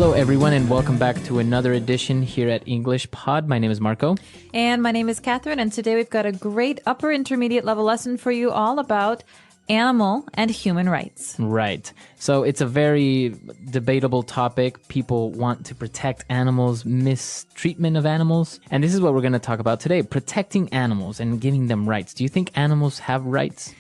Hello, everyone, and welcome back to another edition here at English Pod. My name is Marco. And my name is Catherine, and today we've got a great upper intermediate level lesson for you all about animal and human rights. Right. So it's a very debatable topic. People want to protect animals, mistreatment of animals. And this is what we're going to talk about today, protecting animals and giving them rights. Do you think animals have rights?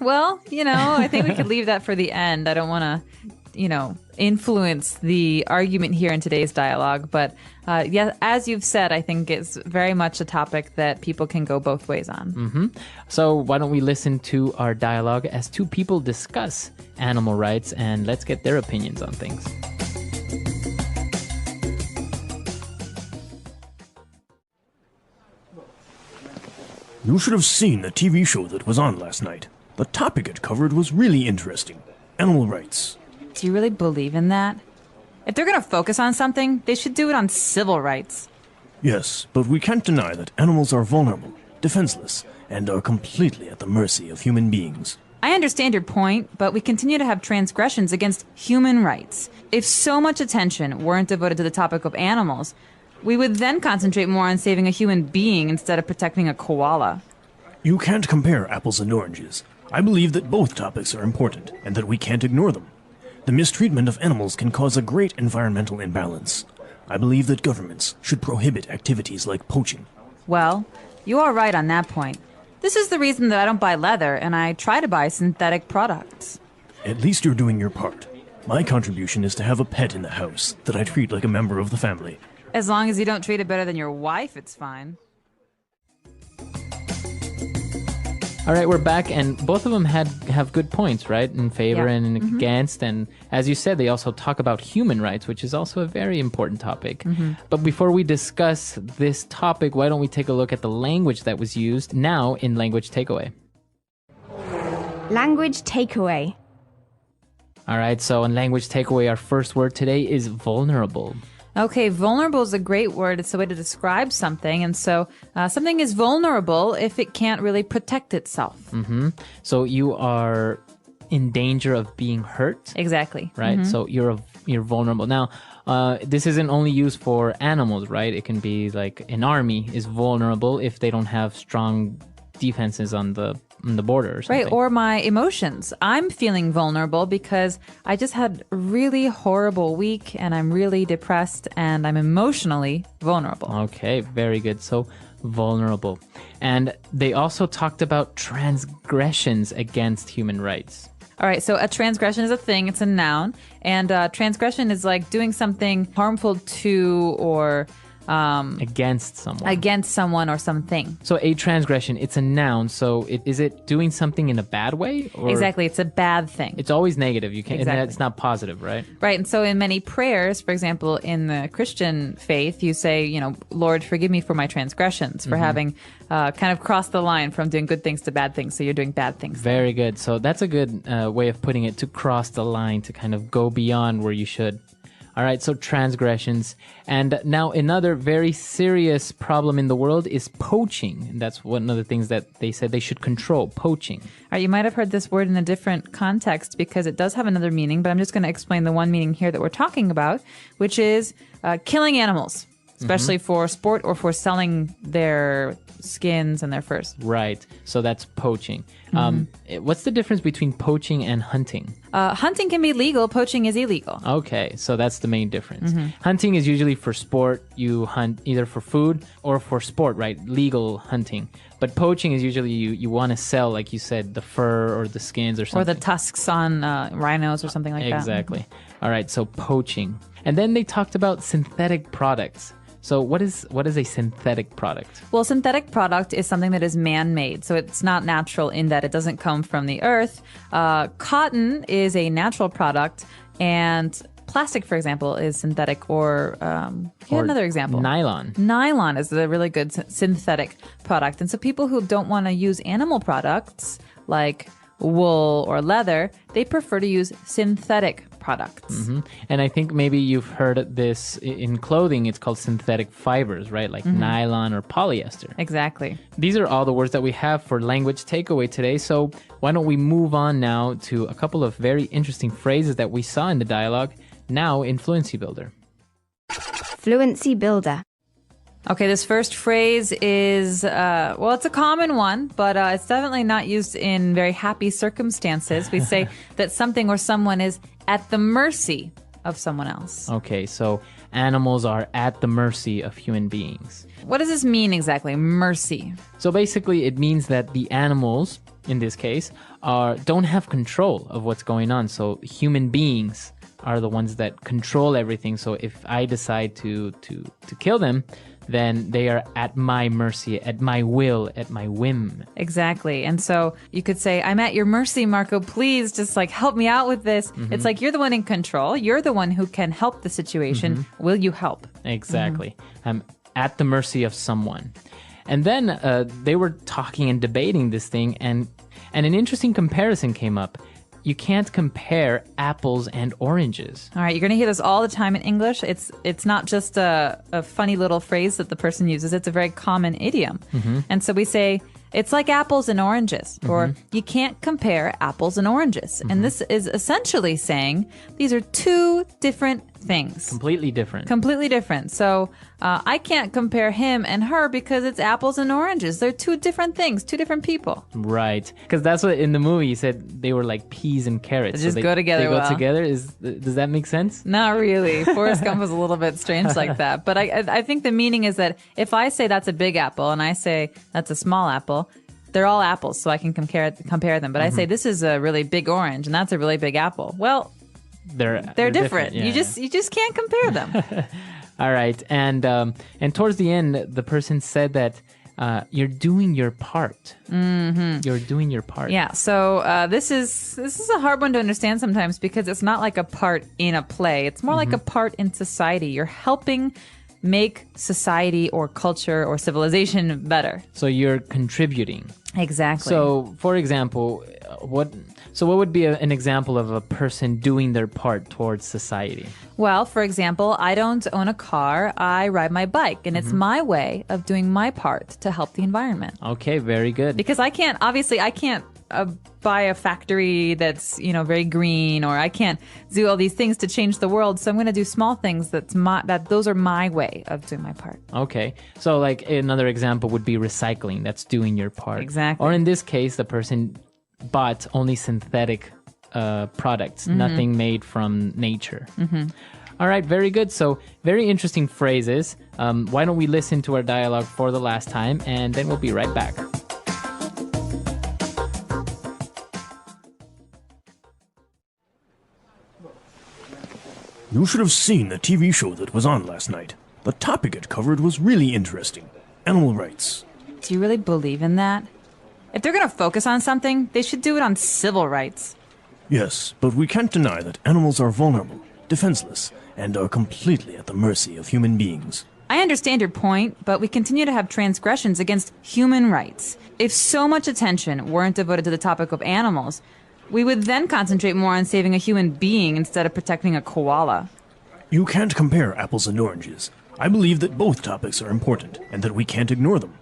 Well, I think we could leave that for the end. I don't want to, influence the argument here in today's dialogue. But yeah, as you've said, I think it's very much a topic that people can go both ways on. Mm-hmm. So why don't we listen to our dialogue as two people discuss animal rights, and let's get their opinions on things. You should have seen the TV show that was on last night. The topic it covered was really interesting. Animal rights. Do you really believe in that? If they're going to focus on something, they should do it on civil rights. Yes, but we can't deny that animals are vulnerable, defenseless, and are completely at the mercy of human beings. I understand your point, but we continue to have transgressions against human rights. If so much attention weren't devoted to the topic of animals, we would then concentrate more on saving a human being instead of protecting a koala. You can't compare apples and oranges. I believe that both topics are important and that we can't ignore them. The mistreatment of animals can cause a great environmental imbalance. I believe that governments should prohibit activities like poaching. Well, you are right on that point. This is the reason that I don't buy leather and I try to buy synthetic products. At least you're doing your part. My contribution is to have a pet in the house that I treat like a member of the family. As long as you don't treat it better than your wife, it's fine. All right, we're back, and both of them have good points, right? In favor and against. And as you said, they also talk about human rights, which is also a very important topic. But before we discuss this topic, why don't we take a look at the language that was used now in Language Takeaway? Language takeaway. All right, so in Language Takeaway, our first word today is vulnerable. Okay, vulnerable is a great word. It's a way to describe something. And so something is vulnerable if it can't really protect itself. So you are in danger of being hurt. Exactly. Right? So you're vulnerable. Now, this isn't only used for animals, right? It can be like an army is vulnerable if they don't have strong defenses on the border or something. Right, or my emotions. I'm feeling vulnerable because I just had a really horrible week and I'm really depressed and I'm emotionally vulnerable. Okay, very good. So vulnerable. And they also talked about transgressions against human rights. All right, so a transgression is a thing, it's a noun, and transgression is like doing something harmful to or against someone or something. So a transgression, it's a noun. So is it doing something in a bad way? Or exactly. It's a bad thing. It's always negative. You can't. Exactly. It's not positive, right? Right. And so in many prayers, for example, in the Christian faith, you say, Lord, forgive me for my transgressions, for having kind of crossed the line from doing good things to bad things. So you're doing bad things. Very good. So that's a good way of putting it, to cross the line, to kind of go beyond where you should. All right, so transgressions. And now another very serious problem in the world is poaching. And that's one of the things that they said they should control, poaching. All right, you might have heard this word in a different context because it does have another meaning, but I'm just going to explain the one meaning here that we're talking about, which is killing animals, especially for sport or for selling their skins and their furs. Right, so that's poaching. What's the difference between poaching and hunting? Hunting can be legal, poaching is illegal. Okay, so that's the main difference. Hunting is usually for sport. You hunt either for food or for sport, right? Legal hunting. But poaching is usually you want to sell, like you said, the fur or the skins or something. Or the tusks on rhinos or something like that. Exactly. All right, so poaching. And then they talked about synthetic products. So what is a synthetic product? Well, synthetic product is something that is man-made. So it's not natural in that it doesn't come from the earth. Cotton is a natural product, and plastic, for example, is synthetic. Or another example. Nylon. Nylon is a really good synthetic product. And so people who don't want to use animal products like wool or leather, they prefer to use synthetic products. And I think maybe you've heard this in clothing. It's called synthetic fibers, right? Like nylon or polyester. Exactly. These are all the words that we have for language takeaway today. So why don't we move on now to a couple of very interesting phrases that we saw in the dialogue. Now in Fluency Builder. Fluency Builder. Okay, this first phrase is, it's a common one, but it's definitely not used in very happy circumstances. We say that something or someone is at the mercy of someone else. Okay, so animals are at the mercy of human beings. What does this mean exactly, mercy? So basically it means that the animals, in this case, don't have control of what's going on. So human beings are the ones that control everything. So if I decide to kill them, then they are at my mercy, at my will, at my whim. Exactly. And so you could say, I'm at your mercy, Marco. Please just help me out with this. Mm-hmm. It's like you're the one in control. You're the one who can help the situation. Mm-hmm. Will you help? Exactly. Mm-hmm. I'm at the mercy of someone. And then they were talking and debating this thing, and an interesting comparison came up. You can't compare apples and oranges. All right, you're going to hear this all the time in English. It's not just a funny little phrase that the person uses. It's a very common idiom. Mm-hmm. And so we say, it's like apples and oranges, or you can't compare apples and oranges. Mm-hmm. And this is essentially saying these are two different things. Completely different. Completely different. So I can't compare him and her because it's apples and oranges. They're two different things, two different people. Right. Because that's what in the movie you said they were like peas and carrots. They just go together. They go together. Does that make sense? Not really. Forrest Gump was a little bit strange like that. But I think the meaning is that if I say that's a big apple and I say that's a small apple, they're all apples, so I can compare them. But I say this is a really big orange and that's a really big apple. Well, they're different. Yeah. You just can't compare them. All right, and towards the end, the person said that you're doing your part. Mm-hmm. You're doing your part. Yeah. So this is a hard one to understand sometimes because it's not like a part in a play. It's more like a part in society. You're helping make society or culture or civilization better. So you're contributing. Exactly. So, for example, what would be an example of a person doing their part towards society? Well, for example, I don't own a car. I ride my bike, and it's my way of doing my part to help the environment. Okay, very good. Because I can't buy a factory that's, very green, or I can't do all these things to change the world. So I'm going to do small things those are my way of doing my part. Okay. So like another example would be recycling. That's doing your part. Exactly. Or in this case, the person bought only synthetic products, nothing made from nature. Mm-hmm. All right, very good. So very interesting phrases. Why don't we listen to our dialogue for the last time, and then we'll be right back. You should have seen the TV show that was on last night. The topic it covered was really interesting. Animal rights. Do you really believe in that? If they're going to focus on something, they should do it on civil rights. Yes, but we can't deny that animals are vulnerable, defenseless, and are completely at the mercy of human beings. I understand your point, but we continue to have transgressions against human rights. If so much attention weren't devoted to the topic of animals, we would then concentrate more on saving a human being instead of protecting a koala. You can't compare apples and oranges. I believe that both topics are important, and that we can't ignore them.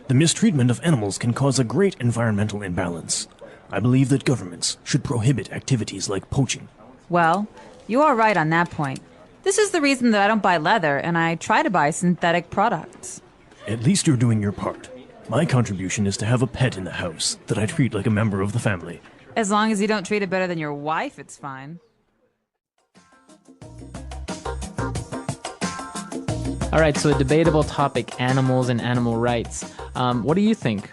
The mistreatment of animals can cause a great environmental imbalance. I believe that governments should prohibit activities like poaching. Well, you are right on that point. This is the reason that I don't buy leather, and I try to buy synthetic products. At least you're doing your part. My contribution is to have a pet in the house that I treat like a member of the family. As long as you don't treat it better than your wife, it's fine. All right, so a debatable topic, animals and animal rights. What do you think?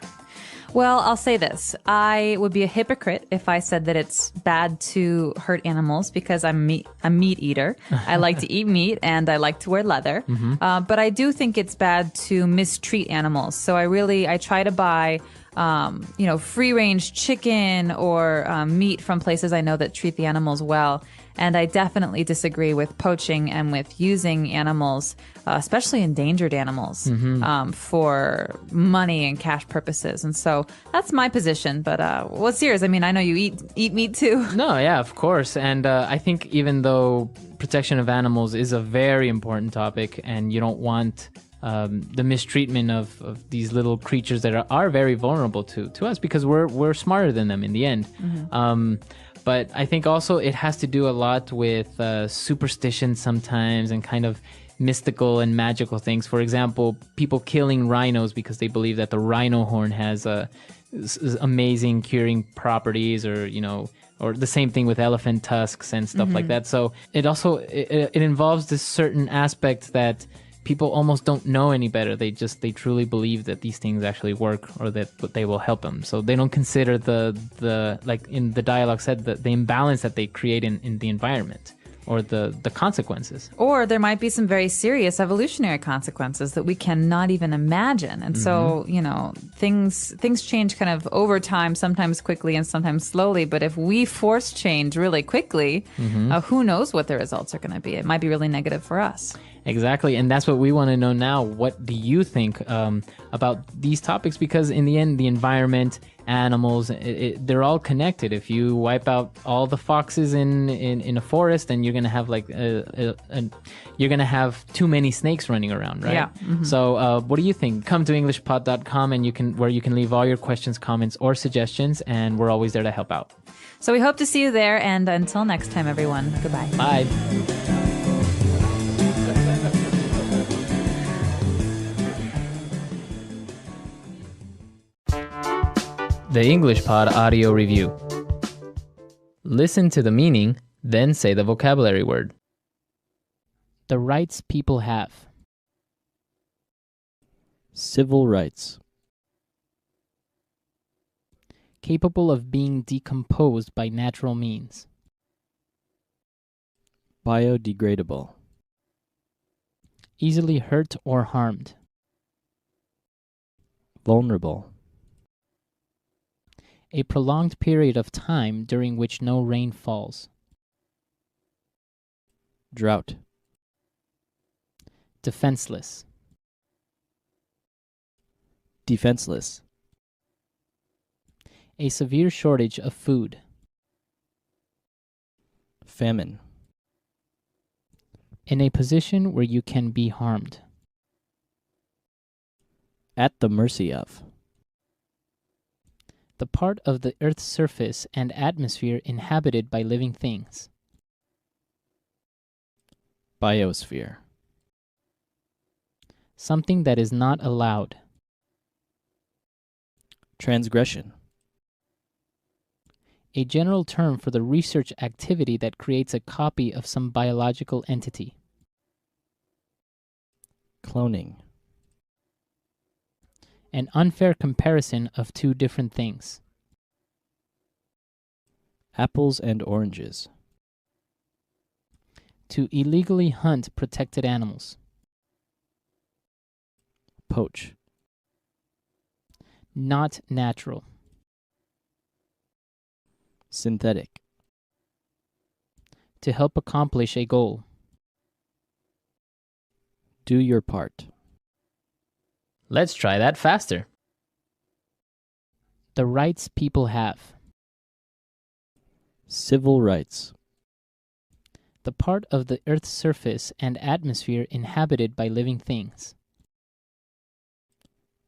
Well, I'll say this. I would be a hypocrite if I said that it's bad to hurt animals because I'm a meat eater. I like to eat meat and I like to wear leather. Mm-hmm. But I do think it's bad to mistreat animals. So I try to buy free-range chicken or meat from places I know that treat the animals well. And I definitely disagree with poaching and with using animals, especially endangered animals, for money and cash purposes. And so that's my position. But what's yours? I mean, I know you eat meat too. No, yeah, of course. And I think even though protection of animals is a very important topic and you don't want the mistreatment of these little creatures that are very vulnerable to us because we're smarter than them in the end. Mm-hmm. But I think also it has to do a lot with superstition sometimes and kind of mystical and magical things. For example, people killing rhinos because they believe that the rhino horn has amazing curing properties, or or the same thing with elephant tusks and stuff like that. So it also it involves this certain aspect that people almost don't know any better. They truly believe that these things actually work, or that they will help them. So they don't consider the like in the dialogue said, the imbalance that they create in the environment, or the consequences. Or there might be some very serious evolutionary consequences that we cannot even imagine. And so, things change kind of over time, sometimes quickly and sometimes slowly. But if we force change really quickly, who knows what the results are going to be? It might be really negative for us. Exactly. And that's what we want to know now. What do you think about these topics? Because in the end, the environment, animals, they're all connected. If you wipe out all the foxes in a forest, then you're going to have you're going to have too many snakes running around, right? Yeah. So what do you think? Come to englishpod.com and you can leave all your questions, comments, or suggestions, and we're always there to help out. So we hope to see you there. And until next time, everyone, goodbye. Bye. The English Pod Audio Review. Listen to the meaning, then say the vocabulary word. The rights people have. Civil rights. Capable of being decomposed by natural means. Biodegradable. Easily hurt or harmed. Vulnerable. A prolonged period of time during which no rain falls. Drought. Defenseless. Defenseless. A severe shortage of food. Famine. In a position where you can be harmed. At the mercy of. The part of the Earth's surface and atmosphere inhabited by living things. Biosphere. Something that is not allowed. Transgression. A general term for the research activity that creates a copy of some biological entity. Cloning. An unfair comparison of two different things. Apples and oranges. To illegally hunt protected animals. Poach. Not natural. Synthetic. To help accomplish a goal. Do your part. Let's try that faster. The rights people have. Civil rights. The part of the Earth's surface and atmosphere inhabited by living things.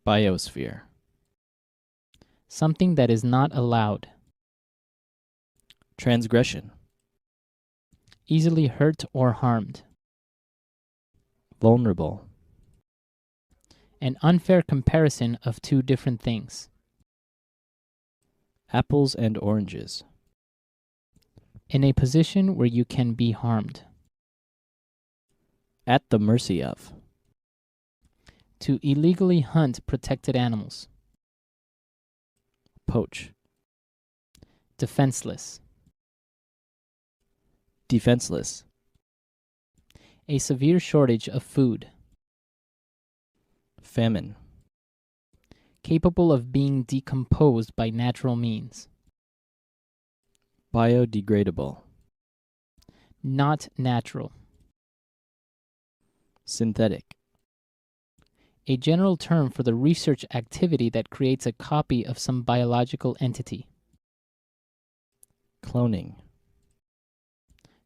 Biosphere. Something that is not allowed. Transgression. Easily hurt or harmed. Vulnerable. An unfair comparison of two different things. Apples and oranges. In a position where you can be harmed. At the mercy of. To illegally hunt protected animals. Poach. Defenseless. Defenseless. A severe shortage of food. Famine. Capable of being decomposed by natural means. Biodegradable. Not natural. Synthetic. A general term for the research activity that creates a copy of some biological entity. Cloning.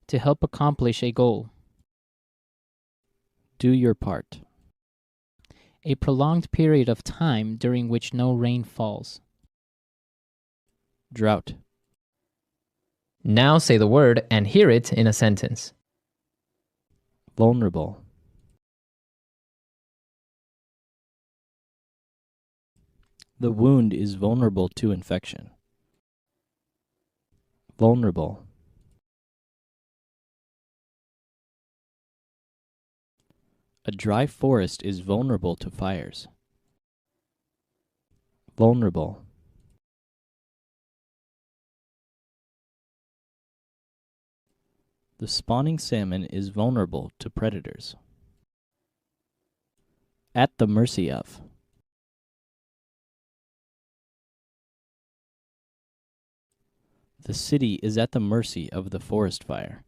To help accomplish a goal. Do your part. A prolonged period of time during which no rain falls. Drought. Now say the word and hear it in a sentence. Vulnerable. The wound is vulnerable to infection. Vulnerable. A dry forest is vulnerable to fires. Vulnerable. The spawning salmon is vulnerable to predators. At the mercy of. The city is at the mercy of the forest fire.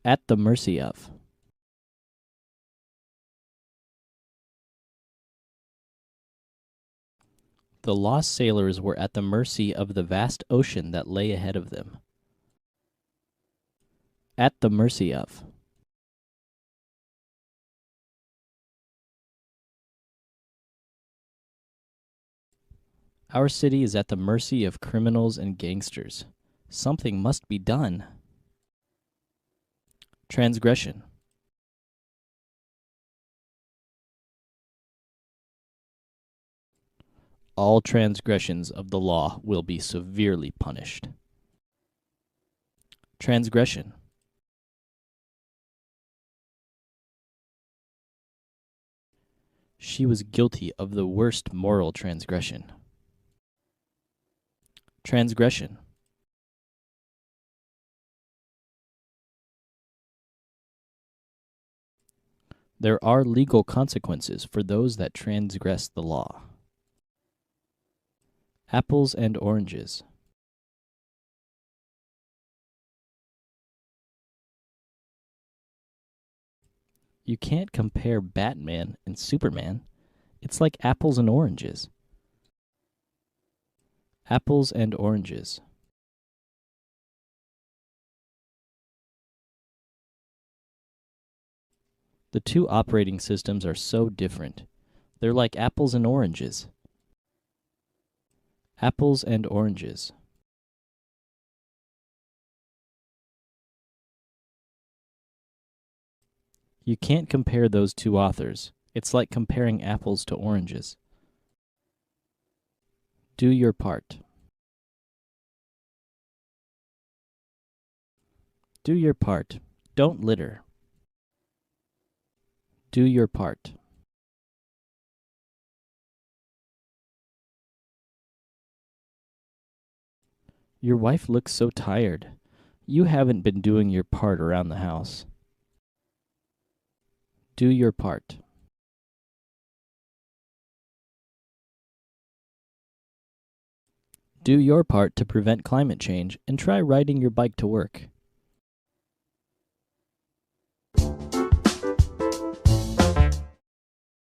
At the mercy of. The lost sailors were at the mercy of the vast ocean that lay ahead of them. At the mercy of. Our city is at the mercy of criminals and gangsters. Something must be done. Transgression. All transgressions of the law will be severely punished. Transgression. She was guilty of the worst moral transgression. Transgression. There are legal consequences for those that transgress the law. Apples and oranges. You can't compare Batman and Superman. It's like apples and oranges. Apples and oranges. The two operating systems are so different. They're like apples and oranges. Apples and oranges. You can't compare those two authors. It's like comparing apples to oranges. Do your part. Do your part. Don't litter. Do your part. Your wife looks so tired. You haven't been doing your part around the house. Do your part. Do your part to prevent climate change and try riding your bike to work.